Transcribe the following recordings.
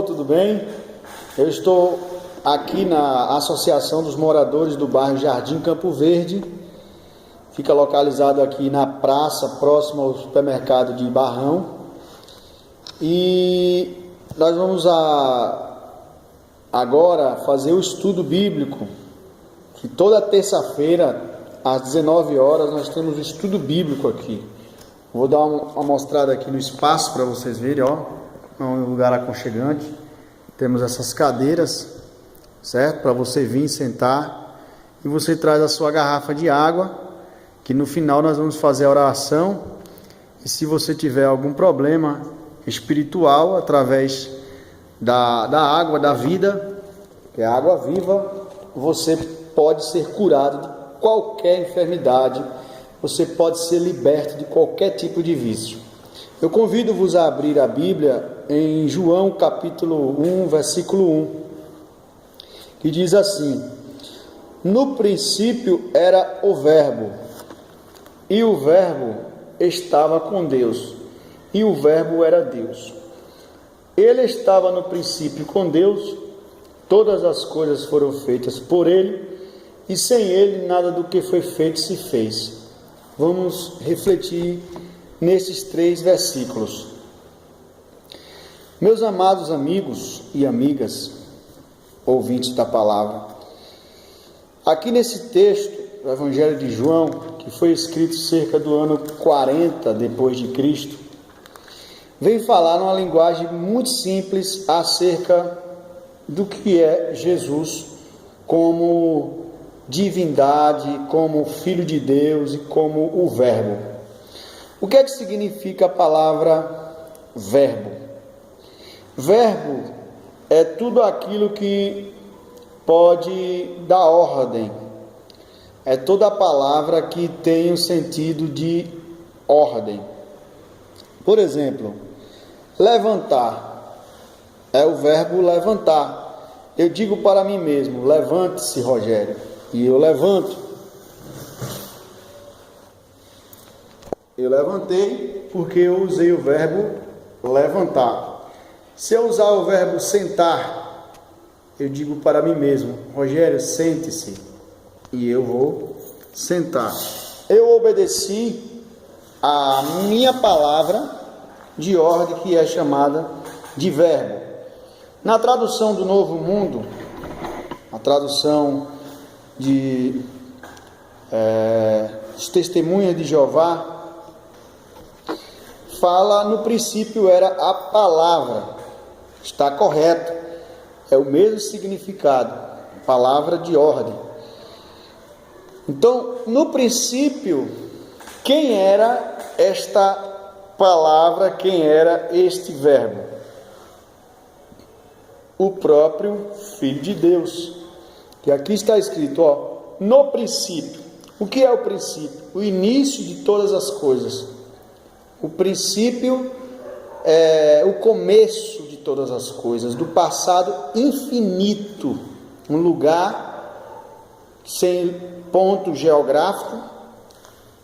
tudo bem? Eu estou aqui na Associação dos Moradores do bairro Jardim Campo Verde. Fica localizado aqui na praça, próximo ao supermercado de Barrão. E nós vamos agora fazer o estudo bíblico, que toda terça-feira, às 19 horas, nós temos o estudo bíblico aqui. Vou dar uma mostrada aqui no espaço para vocês verem, ó. É um lugar aconchegante. Temos essas cadeiras, certo? Para você vir sentar. E você traz a sua garrafa de água, que no final nós vamos fazer a oração. E se você tiver algum problema espiritual, através da água da vida, que é a água viva, você pode ser curado de qualquer enfermidade. Você pode ser liberto de qualquer tipo de vício. Eu convido-vos a abrir a Bíblia em João capítulo 1, versículo 1, que diz assim: No princípio era o Verbo, e o Verbo estava com Deus, e o Verbo era Deus. Ele estava no princípio com Deus, todas as coisas foram feitas por ele, e sem ele nada do que foi feito se fez. Vamos refletir nesses 3 versículos. Meus amados amigos e amigas, ouvintes da palavra, aqui nesse texto do Evangelho de João, que foi escrito cerca do ano 40 depois de Cristo, vem falar numa linguagem muito simples acerca do que é Jesus como divindade, como Filho de Deus e como o Verbo. O que é que significa a palavra verbo? Verbo é tudo aquilo que pode dar ordem. É toda a palavra que tem o sentido de ordem. Por exemplo, levantar é o verbo levantar. Eu digo para mim mesmo: levante-se, Rogério, e eu levanto. Eu levantei porque eu usei o verbo levantar. Se eu usar o verbo sentar, eu digo para mim mesmo: Rogério, sente-se, e eu vou sentar. Eu obedeci a minha palavra de ordem, que é chamada de verbo. Na tradução do Novo Mundo, a tradução de os Testemunhas de Jeová, fala: no princípio era a palavra. Está correto, é o mesmo significado, palavra de ordem. Então, no princípio, quem era esta palavra, quem era este verbo? O próprio Filho de Deus, que aqui está escrito, ó, no princípio. O que é o princípio? O início de todas as coisas. O princípio é o começo de todas as coisas, do passado infinito, um lugar sem ponto geográfico,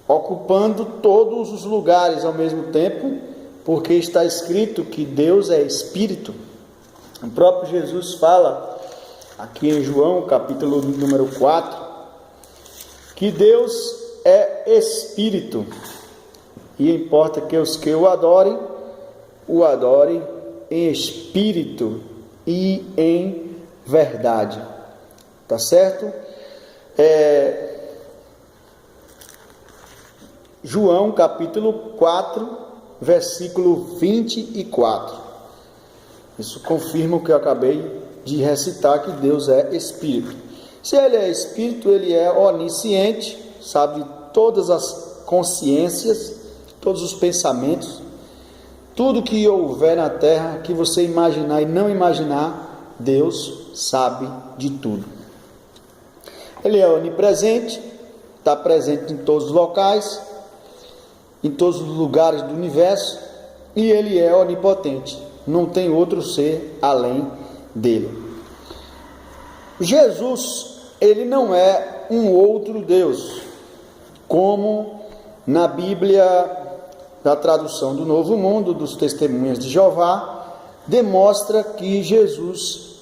ocupando todos os lugares ao mesmo tempo, porque está escrito que Deus é Espírito. O próprio Jesus fala, aqui em João, capítulo número 4, que Deus é Espírito, e importa que os que o adorem em espírito e em verdade. Tá certo? João capítulo 4, versículo 24. Isso confirma o que eu acabei de recitar, que Deus é Espírito. Se Ele é Espírito, Ele é onisciente, sabe de todas as consciências, todos os pensamentos, tudo que houver na terra, que você imaginar e não imaginar, Deus sabe de tudo. Ele é onipresente, está presente em todos os locais, em todos os lugares do universo, e Ele é onipotente, não tem outro ser além dele. Jesus, Ele não é um outro Deus, como na Bíblia da tradução do Novo Mundo, dos Testemunhas de Jeová, demonstra que Jesus,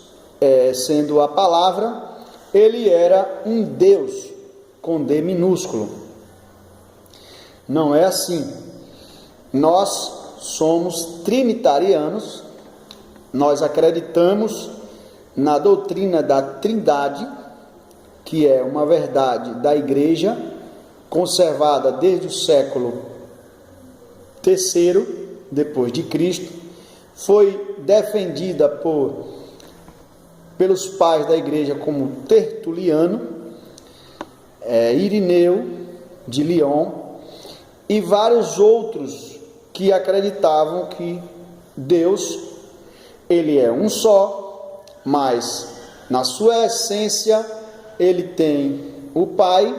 sendo a palavra, ele era um Deus com D minúsculo. Não é assim. Nós somos trinitarianos, nós acreditamos na doutrina da Trindade, que é uma verdade da Igreja, conservada desde o século III depois de Cristo, foi defendida pelos pais da Igreja como Tertuliano, Irineu de Lyon e vários outros que acreditavam que Deus, ele é um só, mas na sua essência ele tem o Pai,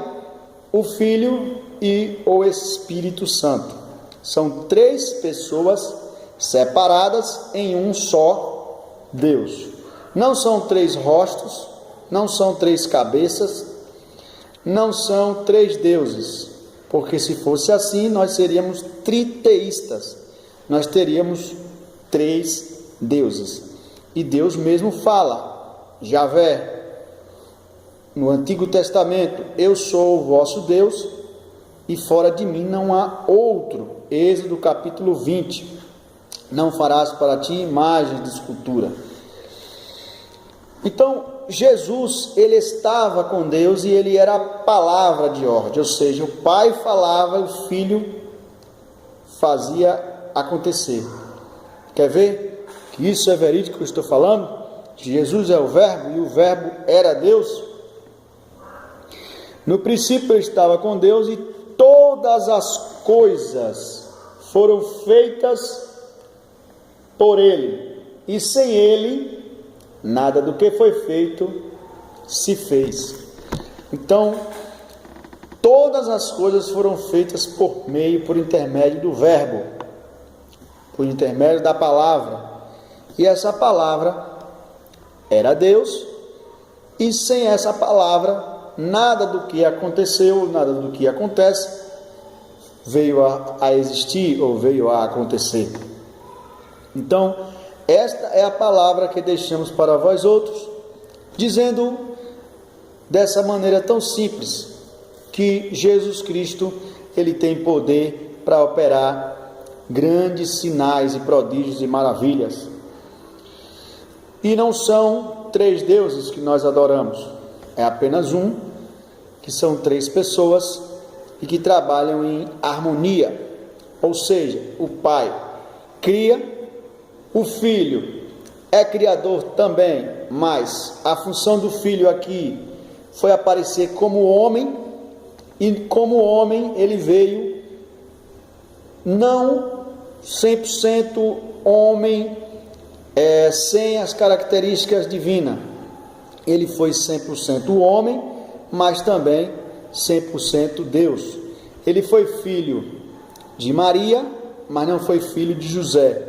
o Filho e o Espírito Santo. São três pessoas separadas em um só Deus. Não são três rostos, não são três cabeças, não são três deuses, porque se fosse assim nós seríamos triteístas, nós teríamos três deuses. E Deus mesmo fala, Javé, no Antigo Testamento, eu sou o vosso Deus e fora de mim não há outro. Êxodo capítulo 20, não farás para ti imagens de escultura. Então, Jesus, ele estava com Deus e ele era a palavra de ordem, ou seja, o Pai falava e o Filho fazia acontecer. Quer ver que isso é verídico que eu estou falando? Que Jesus é o Verbo e o Verbo era Deus? No princípio ele estava com Deus e todas as coisas foram feitas por ele, e sem ele nada do que foi feito se fez. Então, todas as coisas foram feitas por intermédio do Verbo, por intermédio da palavra. E essa palavra era Deus, e sem essa palavra, nada do que aconteceu, nada do que acontece, veio a existir ou veio a acontecer. Então, esta é a palavra que deixamos para vós outros, dizendo dessa maneira tão simples, que Jesus Cristo, ele tem poder para operar grandes sinais e prodígios e maravilhas. E não são três deuses que nós adoramos, é apenas um, que são três pessoas e que trabalham em harmonia, ou seja, o Pai cria, o Filho é criador também, mas a função do Filho aqui foi aparecer como homem, e como homem ele veio não 100% homem, sem as características divinas. Ele foi 100% homem, mas também 100% Deus. Ele foi filho de Maria, mas não foi filho de José,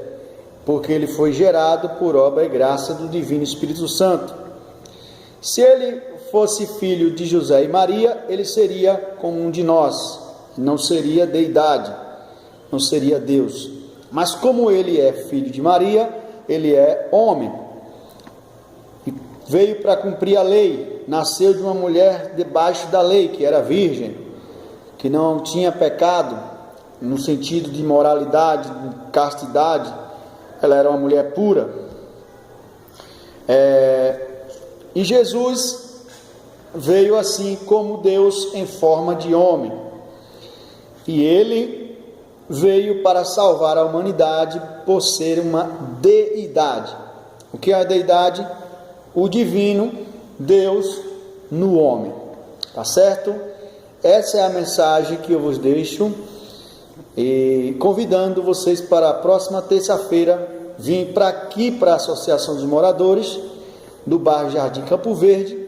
porque ele foi gerado por obra e graça do Divino Espírito Santo. Se ele fosse filho de José e Maria, ele seria como um de nós, não seria deidade, não seria Deus. Mas como ele é filho de Maria, ele é homem. E veio para cumprir a lei, nasceu de uma mulher debaixo da lei, que era virgem, que não tinha pecado, no sentido de moralidade, de castidade, ela era uma mulher pura. E Jesus veio assim como Deus em forma de homem, e ele veio para salvar a humanidade por ser uma deidade. O que é a deidade? O divino Deus no homem, tá certo? Essa é a mensagem que eu vos deixo, e convidando vocês para a próxima terça-feira vir para aqui, para a Associação dos Moradores do bairro Jardim Campo Verde,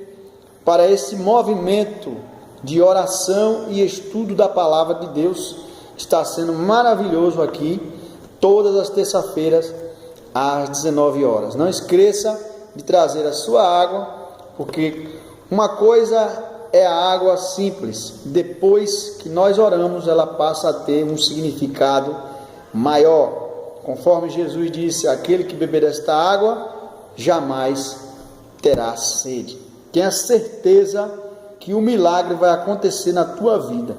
para esse movimento de oração e estudo da palavra de Deus. Está sendo maravilhoso aqui, todas as terças-feiras às 19 horas. Não esqueça de trazer a sua água, porque uma coisa é a água simples, depois que nós oramos, ela passa a ter um significado maior. Conforme Jesus disse, aquele que beber desta água jamais terá sede. Tenha certeza que o milagre vai acontecer na tua vida,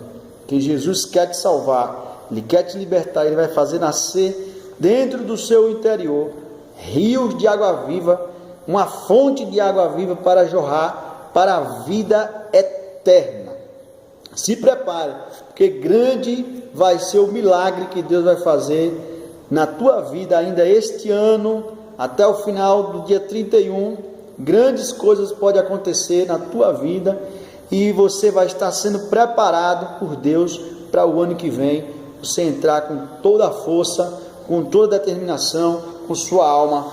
que Jesus quer te salvar, Ele quer te libertar, Ele vai fazer nascer dentro do seu interior rios de água viva, uma fonte de água viva para jorrar para a vida eterna. Se prepare, porque grande vai ser o milagre que Deus vai fazer na tua vida ainda este ano, até o final do dia 31. Grandes coisas podem acontecer na tua vida e você vai estar sendo preparado por Deus para o ano que vem, você entrar com toda a força, com toda a determinação, com sua alma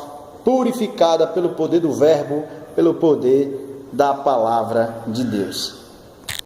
purificada pelo poder do verbo, pelo poder da palavra de Deus.